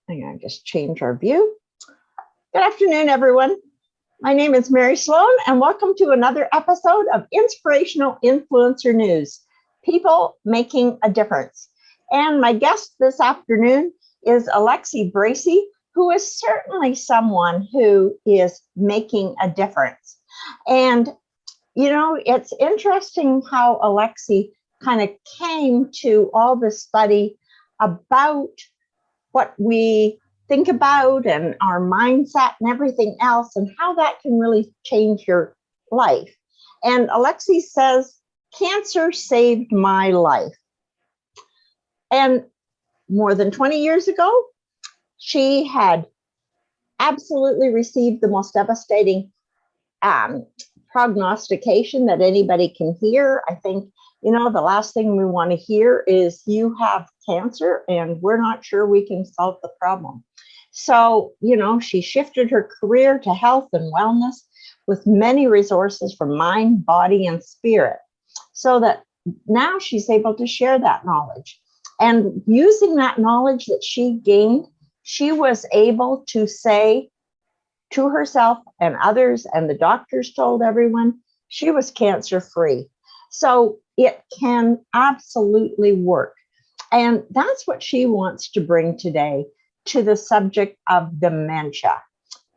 I'm going to just change our view. Good afternoon, everyone. My name is Mary Sloan, and welcome to another episode of Inspirational Influencer News, People Making a Difference. And my guest this afternoon is Alexi Bracey, who is certainly someone who is making a difference. And, you know, it's interesting how Alexi kind of came to all this study about what we think about and our mindset and everything else, and how that can really change your life. And Alexi says, cancer saved my life. And more than 20 years ago, she had absolutely received the most devastating prognostication that anybody can hear. I think, you know, the last thing we want to hear is you have cancer and we're not sure we can solve the problem. So, you know, she shifted her career to health and wellness with many resources for mind, body, and spirit, so that now she's able to share that knowledge. And using that knowledge that she gained, she was able to say to herself and others, and the doctors told everyone, she was cancer-free. So it can absolutely work. And that's what she wants to bring today to the subject of dementia.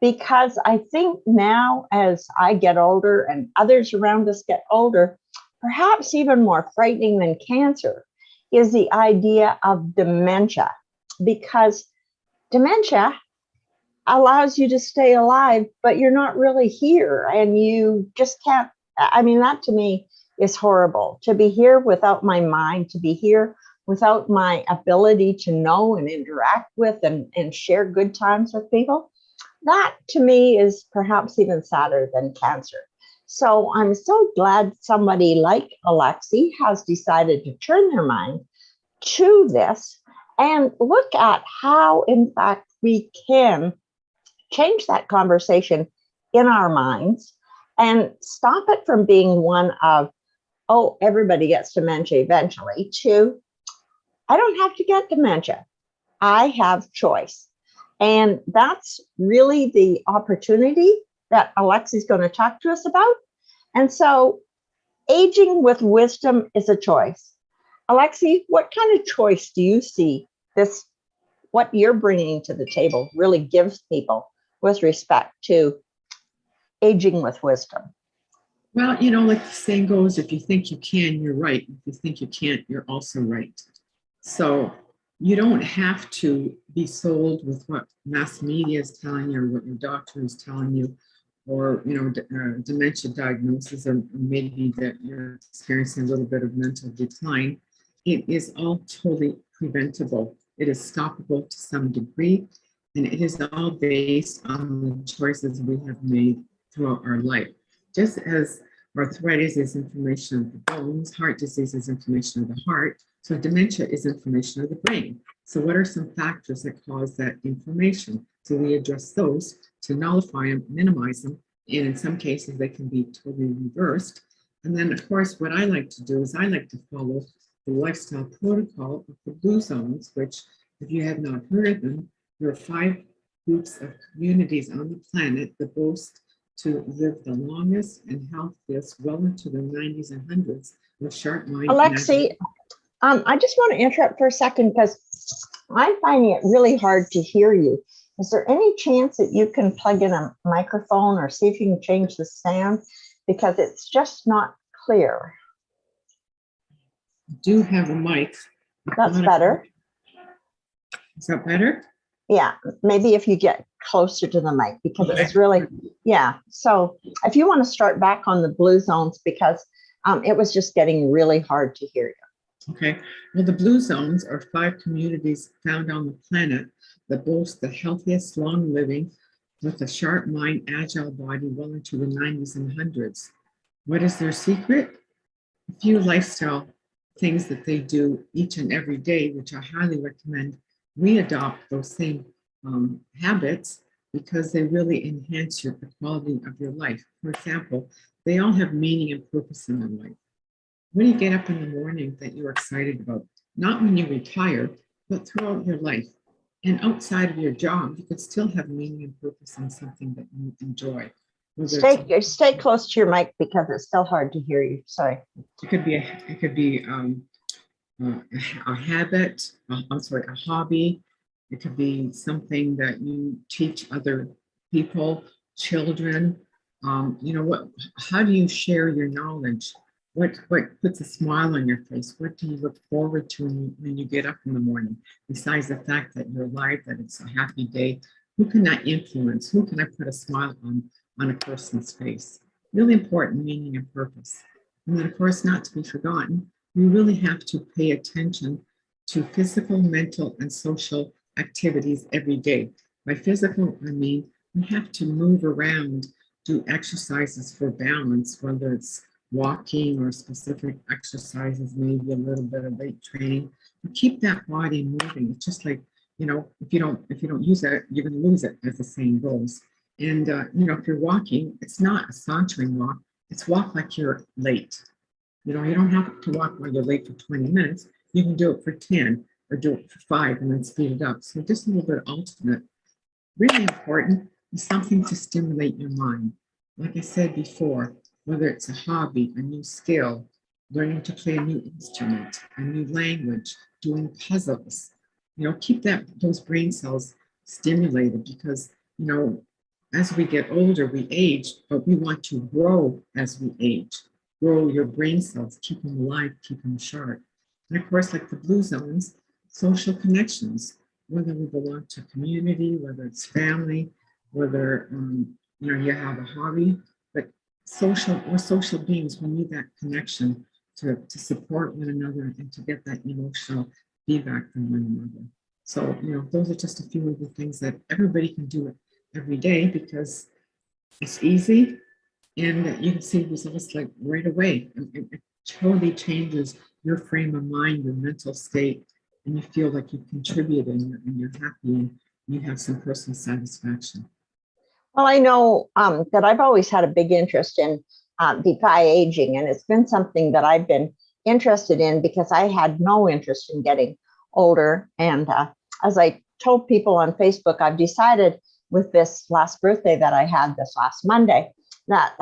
Because I think now, as I get older and others around us get older, perhaps even more frightening than cancer is the idea of dementia. Because dementia allows you to stay alive, but you're not really here, and you just can't. I mean, that to me is horrible, to be here without my mind, to be here without my ability to know and interact with and share good times with people. That to me is perhaps even sadder than cancer. So I'm so glad somebody like Alexi has decided to turn their mind to this and look at how, in fact, we can change that conversation in our minds and stop it from being one of, oh, everybody gets dementia eventually, to, I don't have to get dementia. I have choice. And that's really the opportunity that Alexi's going to talk to us about. And so aging with wisdom is a choice. Alexi, what kind of choice do you see this, what you're bringing to the table, really gives people with respect to aging with wisdom? Well, you know, like the saying goes, if you think you can, you're right. If you think you can't, you're also right. So you don't have to be sold with what mass media is telling you, or what your doctor is telling you, or, you know, dementia diagnosis, or maybe that you're experiencing a little bit of mental decline. It is all totally preventable. It is stoppable to some degree, and it is all based on the choices we have made throughout our life. Just as arthritis is inflammation of the bones, heart disease is inflammation of the heart, so dementia is inflammation of the brain. So what are some factors that cause that inflammation? So we address those to nullify them, minimize them, and in some cases they can be totally reversed. And then, of course, what I like to do is I like to follow the lifestyle protocol of the Blue Zones, which, if you have not heard of them, there are 5 groups of communities on the planet that boast to live the longest and healthiest well into the 90s and 100s with sharp mind. Alexi, I just want to interrupt for a second because I'm finding it really hard to hear you. Is there any chance that you can plug in a microphone or see if you can change the sound? Because it's just not clear. I do have a mic. That's better. Is that better? Yeah, maybe if you get closer to the mic, because it's really, yeah. So if you want to start back on the Blue Zones, because it was just getting really hard to hear you. Okay, well, the Blue Zones are 5 communities found on the planet that boast the healthiest, long living, with a sharp mind, agile body, well into the 90s and 100s. What is their secret? A few lifestyle things that they do each and every day, which I highly recommend we adopt those same habits, because they really enhance the quality of your life. For example, they all have meaning and purpose in their life. When you get up in the morning that you're excited about, not when you retire, but throughout your life. And outside of your job, you could still have meaning and purpose in something that you enjoy. Stay close to your mic because it's still hard to hear you. Sorry. It could be a habit, a hobby. It could be something that you teach other people, children. How do you share your knowledge? What puts a smile on your face? What do you look forward to when you get up in the morning? Besides the fact that you're alive, that it's a happy day, who can I influence? Who can I put a smile on a person's face? Really important meaning and purpose. And then, of course, not to be forgotten, we really have to pay attention to physical, mental, and social activities every day. By physical, I mean we have to move around, do exercises for balance, whether it's walking or specific exercises, maybe a little bit of weight training. But keep that body moving. It's just like, if you don't use it, you're going to lose it, as the saying goes. And if you're walking, it's not a sauntering walk. It's walk like you're late. You don't have to walk while you're late for 20 minutes. You can do it for 10 or do it for 5 and then speed it up. So just a little bit alternate. Really important is something to stimulate your mind. Like I said before, whether it's a hobby, a new skill, learning to play a new instrument, a new language, doing puzzles, keep those brain cells stimulated because, as we get older, we age, but we want to grow as we age. Grow your brain cells, keep them alive, keep them sharp. And of course, like the blue zones, social connections, whether we belong to a community, whether it's family, whether you have a hobby, but we're social beings. We need that connection to support one another and to get that emotional feedback from one another. So, those are just a few of the things that everybody can do it every day because it's easy and you can see results like right away. It totally changes your frame of mind, your mental state, and you feel like you've contributed and you're happy and you have some personal satisfaction. Well, I know that I've always had a big interest in defy aging, and it's been something that I've been interested in because I had no interest in getting older. And as I told people on Facebook, I've decided with this last birthday that I had this last Monday that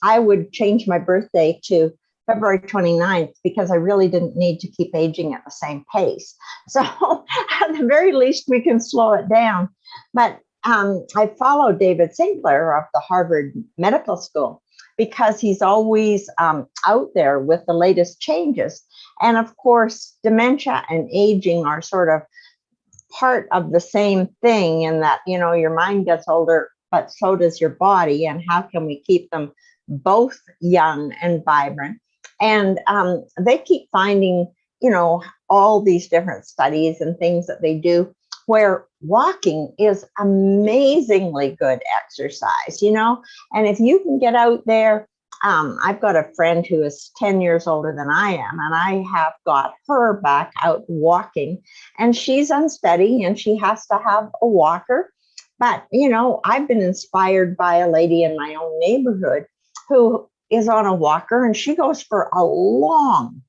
I would change my birthday to February 29th because I really didn't need to keep aging at the same pace. So at the very least, we can slow it down. But I follow David Sinclair of the Harvard Medical School because he's always out there with the latest changes. And of course, dementia and aging are sort of part of the same thing in that, your mind gets older, but so does your body. And how can we keep them both young and vibrant? And they keep finding, all these different studies and things that they do where walking is amazingly good exercise, and if you can get out there, I've got a friend who is 10 years older than I am, and I have got her back out walking, and she's unsteady and she has to have a walker. But, I've been inspired by a lady in my own neighborhood who is on a walker, and she goes for a long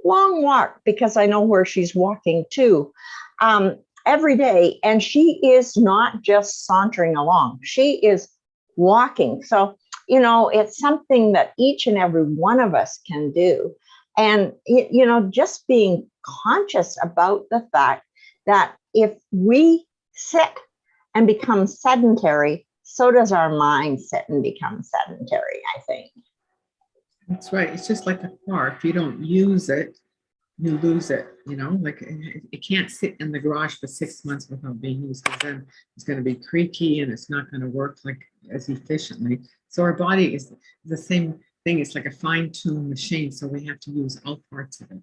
walk because I know where she's walking to every day. And she is not just sauntering along, she is walking. So, it's something that each and every one of us can do. And, just being conscious about the fact that if we sit and become sedentary, so does our mind sit and become sedentary, I think. That's right. It's just like a car. If you don't use it, you lose it, like it can't sit in the garage for 6 months without being used because then it's going to be creaky and it's not going to work like as efficiently. So our body is the same thing. It's like a fine-tuned machine. So we have to use all parts of it.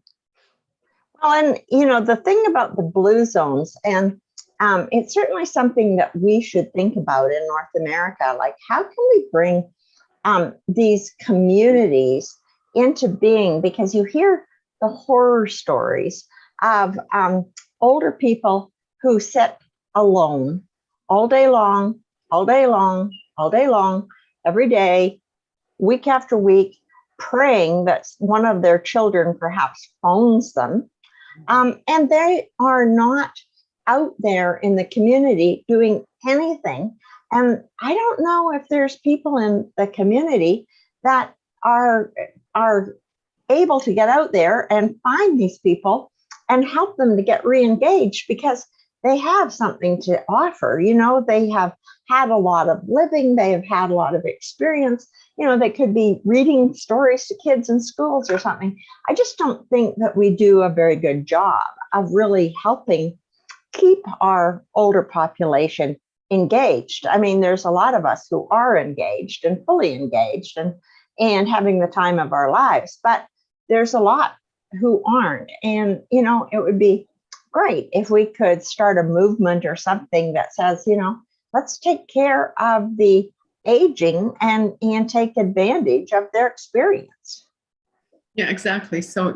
Well, and the thing about the blue zones, and it's certainly something that we should think about in North America, like how can we bring these communities into being? Because you hear the horror stories of older people who sit alone all day long, every day, week after week, praying that one of their children perhaps phones them. And they are not out there in the community doing anything. And I don't know if there's people in the community that are are able to get out there and find these people and help them to get re-engaged, because they have something to offer. They have had a lot of living, they have had a lot of experience. They could be reading stories to kids in schools or something. I just don't think that we do a very good job of really helping keep our older population engaged. I mean, there's a lot of us who are engaged and fully engaged and having the time of our lives, but there's a lot who aren't. And, it would be great if we could start a movement or something that says, let's take care of the aging and take advantage of their experience. Yeah, exactly. So,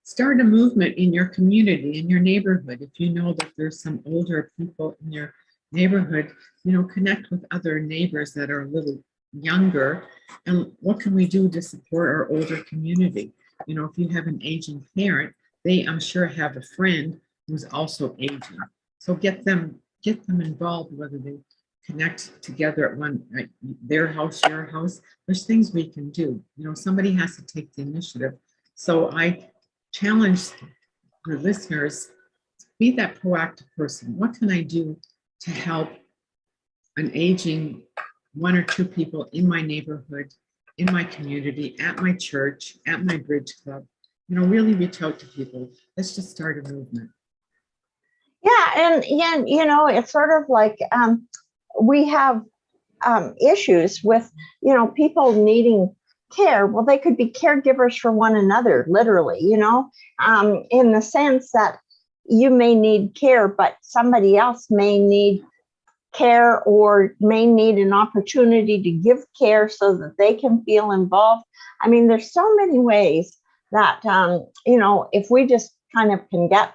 start a movement in your community, in your neighborhood. If you know that there's some older people in your neighborhood, connect with other neighbors that are a little younger. And what can we do to support our older community? If you have an aging parent, they, I'm sure, have a friend who's also aging. So get them involved, whether they connect together at their house, your house. There's things we can do. Somebody has to take the initiative. So I challenge your listeners, be that proactive person. What can I do to help an aging one or two people in my neighborhood, in my community, at my church, at my bridge club? Really reach out to people. Let's just start a movement. Yeah, and it's sort of like we have issues with people needing care. Well, they could be caregivers for one another, literally. In the sense that you may need care, but somebody else may need care or may need an opportunity to give care so that they can feel involved. I mean, there's so many ways that if we just kind of can get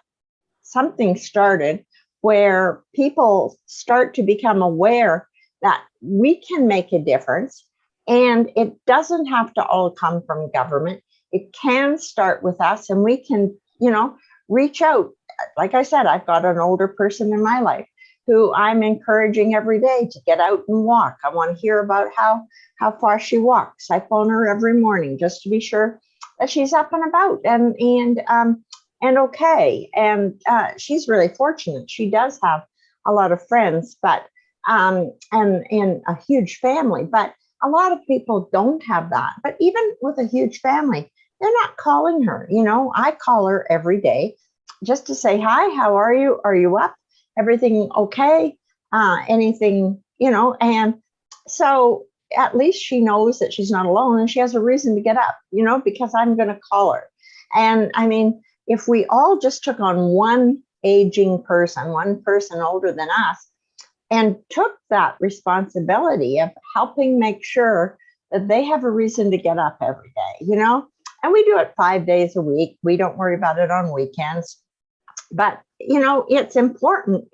something started where people start to become aware that we can make a difference, and it doesn't have to all come from government. It can start with us, and we can, reach out. Like I said, I've got an older person in my life who I'm encouraging every day to get out and walk. I want to hear about how far she walks. I phone her every morning just to be sure that she's up and about and okay. And she's really fortunate. She does have a lot of friends, but and a huge family. But a lot of people don't have that. But even with a huge family, they're not calling her. I call her every day just to say, hi, how are you? Are you up? Everything okay? Anything, and so at least she knows that she's not alone and she has a reason to get up, because I'm going to call her. And I mean, if we all just took on one aging person, one person older than us, and took that responsibility of helping make sure that they have a reason to get up every day, and we do it 5 days a week. We don't worry about it on weekends. But, it's important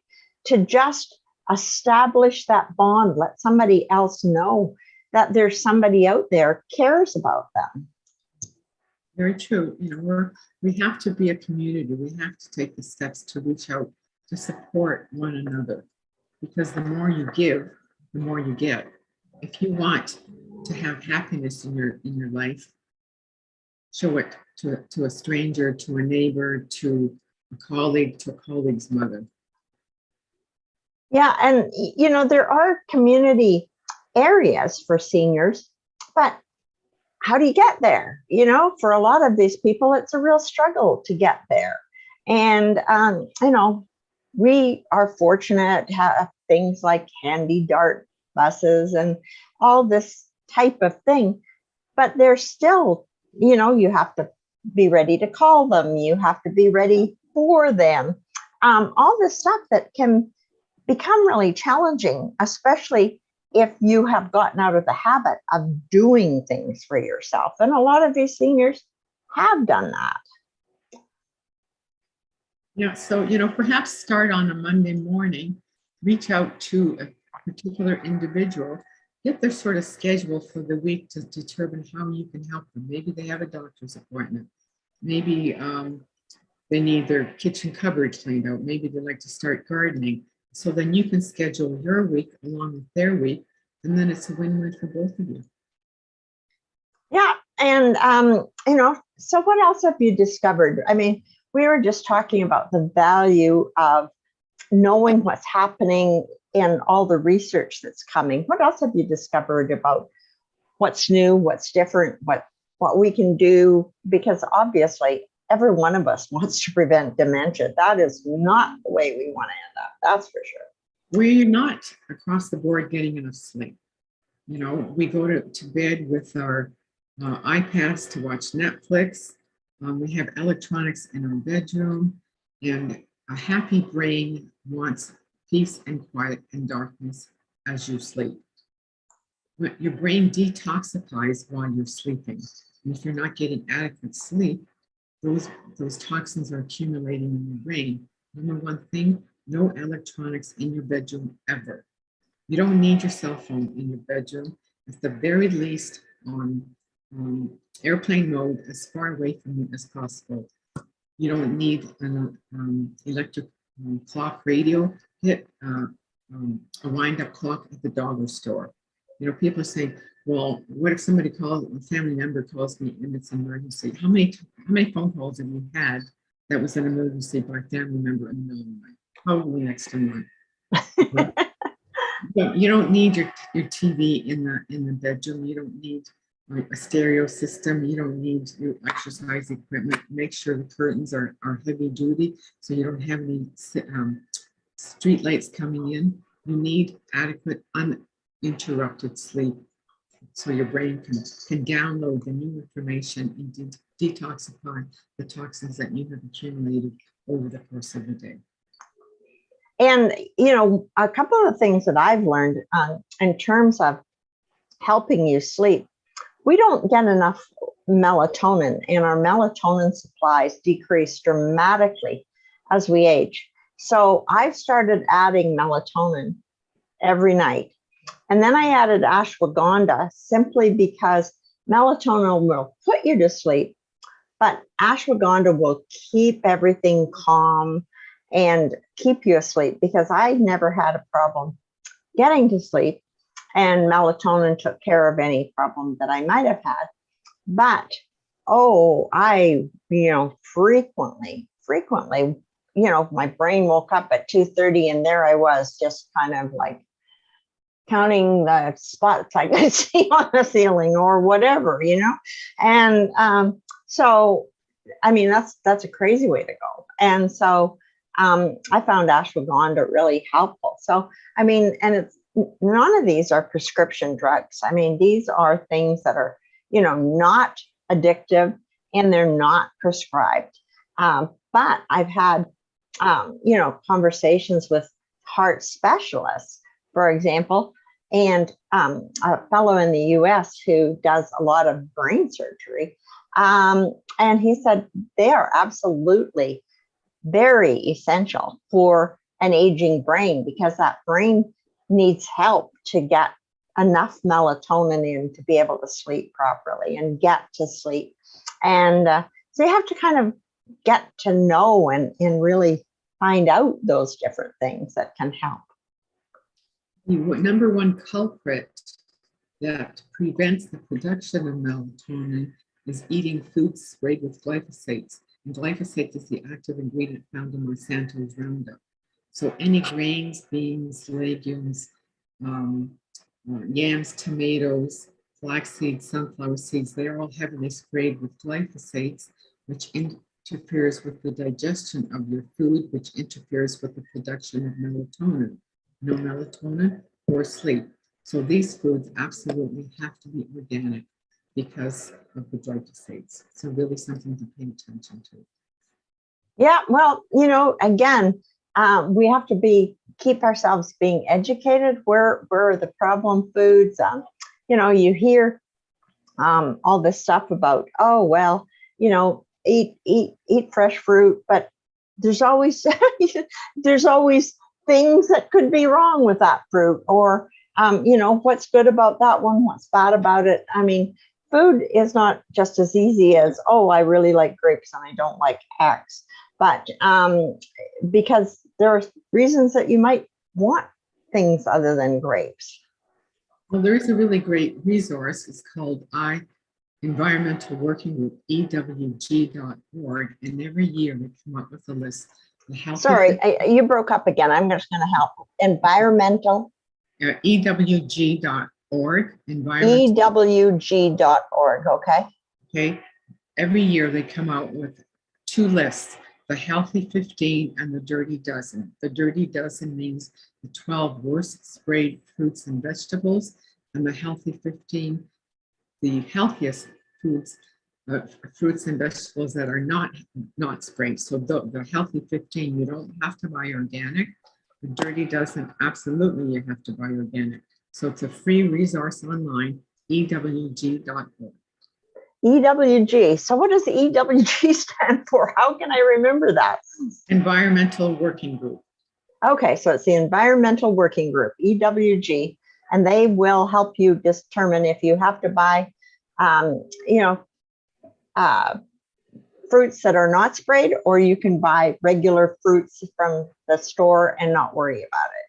to just establish that bond, let somebody else know that there's somebody out there cares about them. Very true. We have to be a community. We have to take the steps to reach out to support one another, because the more you give, the more you get. If you want to have happiness in your life, show it to a stranger, to a neighbor, to a colleague, to a colleague's mother. Yeah, and there are community areas for seniors, but how do you get there? For a lot of these people, it's a real struggle to get there. And, we are fortunate to have things like handy dart buses and all this type of thing. But there's still, you have to be ready to call them. You have to be ready for them. All this stuff that can become really challenging, especially if you have gotten out of the habit of doing things for yourself. And a lot of these seniors have done that. Yeah, so, perhaps start on a Monday morning, reach out to a particular individual, get their sort of schedule for the week to determine how you can help them. Maybe they have a doctor's appointment. Maybe They need their kitchen cupboard cleaned out. Maybe they like to start gardening. So then you can schedule your week along with their week, and then it's a win-win for both of you. Yeah. And, so what else have you discovered? I mean, we were just talking about the value of knowing what's happening in all the research that's coming. What else have you discovered about what's new, what's different, what we can do? Because obviously, every one of us wants to prevent dementia. That is not the way we want to end up. That's for sure. We're not across the board getting enough sleep. We go to bed with our iPads to watch Netflix. We have electronics in our bedroom, and a happy brain wants peace and quiet and darkness as you sleep. Your brain detoxifies while you're sleeping. And if you're not getting adequate sleep, those toxins are accumulating in your brain. Number one thing, no electronics in your bedroom ever. You don't need your cell phone in your bedroom. At the very least, on airplane mode, as far away from you as possible. You don't need an electric clock radio. Hit a wind-up clock at the dollar store. People are saying, well, what if somebody calls, a family member calls me and it's an emergency? How many phone calls have you had that was an emergency by a family member in the middle of the night? Probably next to none. But you don't need your TV in the bedroom. You don't need a stereo system. You don't need your exercise equipment. Make sure the curtains are heavy duty so you don't have any street lights coming in. You need adequate uninterrupted sleep so your brain can download the new information and detoxify the toxins that you have accumulated over the course of the day. And, a couple of things that I've learned in terms of helping you sleep, we don't get enough melatonin, and our melatonin supplies decrease dramatically as we age. So I've started adding melatonin every night. And then I added ashwagandha simply because melatonin will put you to sleep, but ashwagandha will keep everything calm and keep you asleep, because I never had a problem getting to sleep, and melatonin took care of any problem that I might have had. But, I, frequently, my brain woke up at 2:30 and there I was just kind of like counting the spots I could see on the ceiling or whatever, And so, I mean, that's a crazy way to go. And so I found ashwagandha really helpful. So, I mean, and it's none of these are prescription drugs. I mean, these are things that are, not addictive and they're not prescribed. But I've had, conversations with heart specialists, for example, and a fellow in the US who does a lot of brain surgery. And he said they are absolutely very essential for an aging brain, because that brain needs help to get enough melatonin in to be able to sleep properly and get to sleep. And so you have to kind of get to know and really find out those different things that can help. The number one culprit that prevents the production of melatonin is eating foods sprayed with glyphosates. And glyphosate is the active ingredient found in Monsanto's Roundup. So any grains, beans, legumes, yams, tomatoes, flax seeds, sunflower seeds, they're all heavily sprayed with glyphosates, which interferes with the digestion of your food, which interferes with the production of melatonin. No melatonin or sleep. So these foods absolutely have to be organic because of the glyphosates. So really something to pay attention to. Yeah, well, again, we have to keep ourselves being educated. Where are the problem foods? You hear all this stuff about, eat fresh fruit, but there's always things that could be wrong with that fruit, or what's good about that one, what's bad about it. I mean, food is not just as easy as, I really like grapes and I don't like X. but because there are reasons that you might want things other than grapes. Well, there is a really great resource. It's called Environmental Working Group, EWG.org, and every year they come up with a list. Sorry, you broke up again. I'm just going to help. Environmental. EWG.org. EWG.org. Okay. Okay. Every year they come out with two lists: the Healthy 15 and the Dirty Dozen. The Dirty Dozen means the 12 worst sprayed fruits and vegetables, and the Healthy 15, the healthiest fruits and vegetables that are not sprayed. So the Healthy 15, you don't have to buy organic. The Dirty Dozen, absolutely you have to buy organic. So it's a free resource online, EWG.org. EWG. So what does EWG stand for? How can I remember that? Environmental Working Group. Okay, so it's the Environmental Working Group, EWG, and they will help you determine if you have to buy, fruits that are not sprayed, or you can buy regular fruits from the store and not worry about it.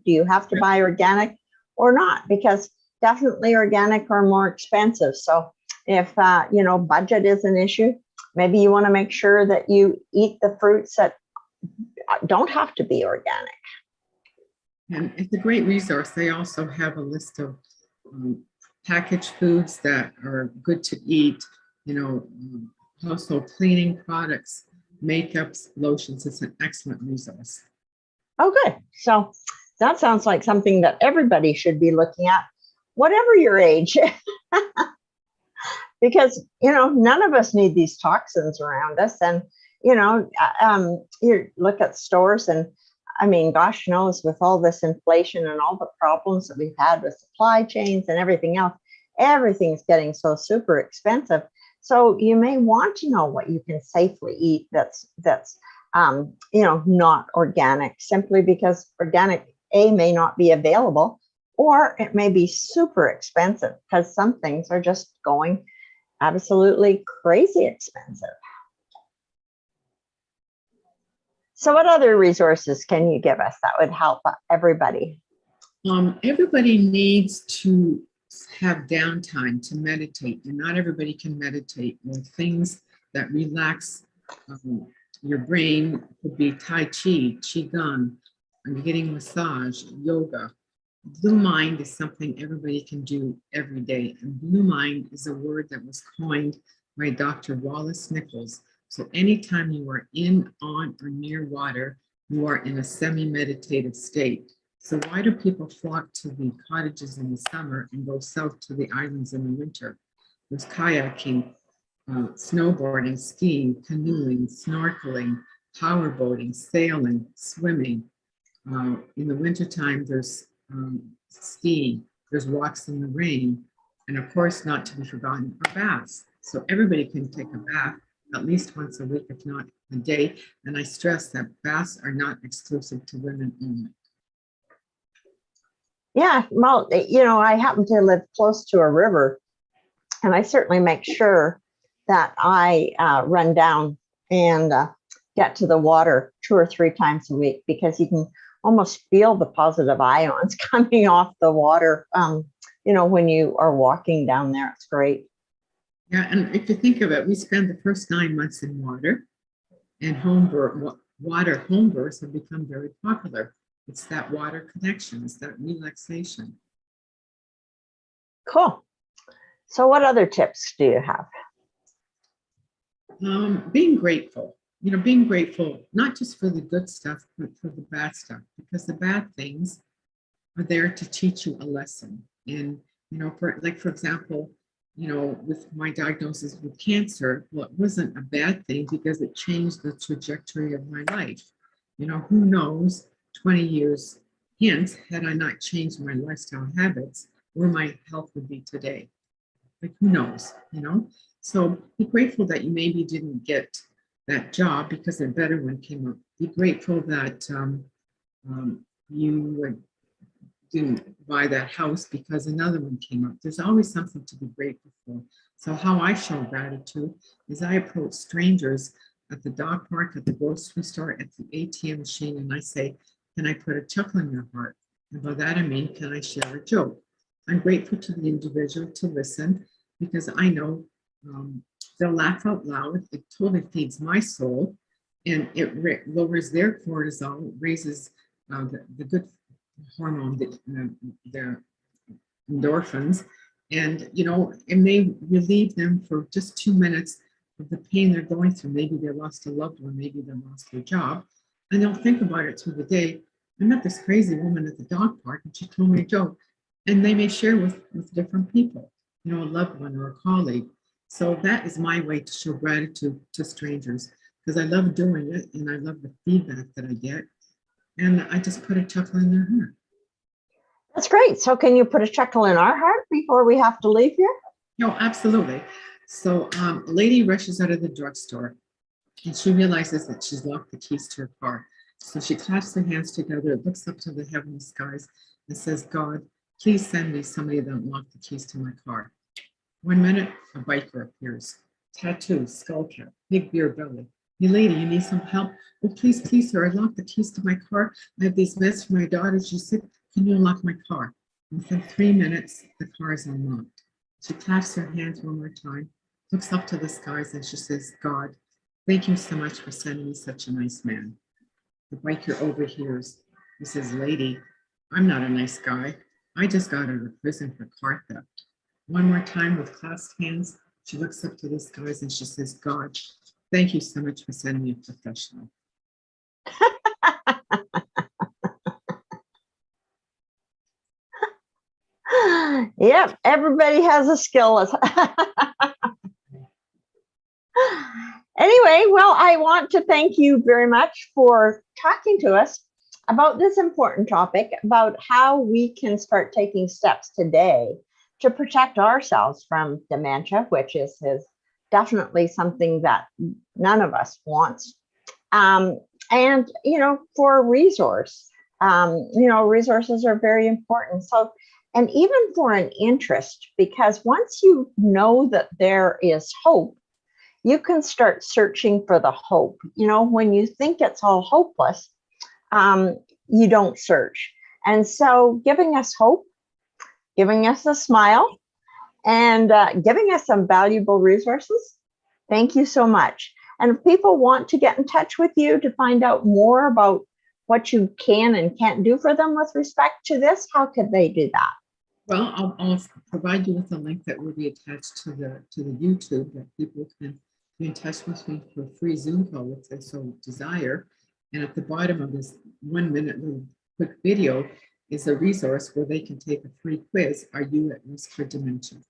Do you have to buy organic or not? Because definitely organic are more expensive. So if, budget is an issue, maybe you want to make sure that you eat the fruits that don't have to be organic. And it's a great resource. They also have a list of packaged foods that are good to eat, household cleaning products, makeups, lotions. It's an excellent resource. Oh, good. So that sounds like something that everybody should be looking at, whatever your age. Because, none of us need these toxins around us. And, you look at stores and, I mean, gosh knows, with all this inflation and all the problems that we've had with supply chains and everything else, everything's getting so super expensive. So you may want to know what you can safely eat that's not organic, simply because organic may not be available, or it may be super expensive, because some things are just going absolutely crazy expensive. So what other resources can you give us that would help everybody? Everybody needs to have downtime to meditate, and not everybody can meditate. Things that relax your brain could be Tai Chi, Qigong, getting massage, yoga. Blue mind is something everybody can do every day. And blue mind is a word that was coined by Dr. Wallace Nichols. So anytime you are in, on, or near water, you are in a semi-meditative state. So why do people flock to the cottages in the summer and go south to the islands in the winter? There's kayaking, snowboarding, skiing, canoeing, snorkeling, powerboating, sailing, swimming. In the wintertime, there's skiing, there's walks in the rain, and of course, not to be forgotten, are baths. So everybody can take a bath at least once a week, if not a day. And I stress that baths are not exclusive to women only. Yeah, well, I happen to live close to a river, and I certainly make sure that I run down and get to the water 2 or 3 times a week, because you can almost feel the positive ions coming off the water, when you are walking down there. It's great. Yeah, and if you think of it, we spend the first 9 months in water, and home births have become very popular. It's that water connection, it's that relaxation. Cool. So what other tips do you have? Being grateful. Being grateful, not just for the good stuff, but for the bad stuff, because the bad things are there to teach you a lesson. And, for example, with my diagnosis with cancer, well, it wasn't a bad thing because it changed the trajectory of my life. Who knows, 20 years hence, had I not changed my lifestyle habits, where my health would be today. Like, who knows, So be grateful that you maybe didn't get that job because a better one came up. Be grateful that you didn't buy that house because another one came up. There's always something to be grateful for. So how I show gratitude is I approach strangers at the dog park, at the grocery store, at the ATM machine, and I say, can I put a chuckle in your heart? And by that I mean, can I share a joke? I'm grateful to the individual to listen because I know they'll laugh out loud. It totally feeds my soul, and it lowers their cortisol, raises the good hormone, the endorphins, and it may relieve them for just 2 minutes of the pain they're going through. Maybe they lost a loved one, maybe they lost their job, and they'll think about it through the day. I met this crazy woman at the dog park, and she told me a joke, and they may share with different people, a loved one or a colleague. So that is my way to show gratitude to strangers, because I love doing it and I love the feedback that I get, and I just put a chuckle in their heart. That's great. So can you put a chuckle in our heart before we have to leave here? No, absolutely. So a lady rushes out of the drugstore and she realizes that she's locked the keys to her car. So she clasps her hands together, looks up to the heavenly skies and says, God, please send me somebody that unlocked the keys to my car. 1 minute, a biker appears. Tattoo, skull cap, big beer belly. Hey lady, you need some help? Oh, please, sir, I locked the keys to my car. I have these meds for my daughter. She's sick. Can you unlock my car? Within 3 minutes, the car is unlocked. She clasps her hands one more time, looks up to the skies, and she says, God, thank you so much for sending me such a nice man. The biker overhears. He says, lady, I'm not a nice guy. I just got out of prison for car theft. One more time with clasped hands, she looks up to the skies and she says, God, thank you so much for sending me a professional. Yep, everybody has a skill. Anyway, well, I want to thank you very much for talking to us about this important topic, about how we can start taking steps today to protect ourselves from dementia, which is definitely something that none of us wants. And, for a resource, resources are very important. So, and even for an interest, because once you know that there is hope, you can start searching for the hope. When you think it's all hopeless, you don't search. And so giving us hope, giving us a smile, and giving us some valuable resources, thank you so much. And if people want to get in touch with you to find out more about what you can and can't do for them with respect to this, how could they do that? Well, I'll provide you with a link that will be attached to the YouTube that people can be in touch with me for a free Zoom call if they so desire. And at the bottom of this 1 minute little quick video is a resource where they can take a free quiz. Are you at risk for dementia?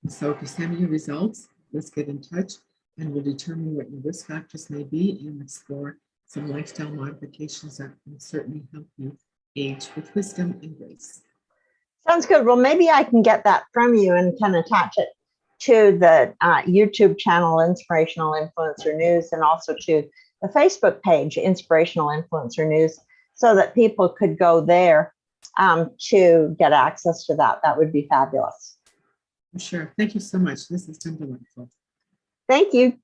And so if you send me your results, let's get in touch and we'll determine what your risk factors may be and explore some lifestyle modifications that can certainly help you age with wisdom and grace. Sounds good. Well, maybe I can get that from you and can attach it to the YouTube channel, Inspirational Influencer News, and also to the Facebook page, Inspirational Influencer News, so that people could go there to get access to that. That would be fabulous. Sure. Thank you so much. This has been delightful. Thank you.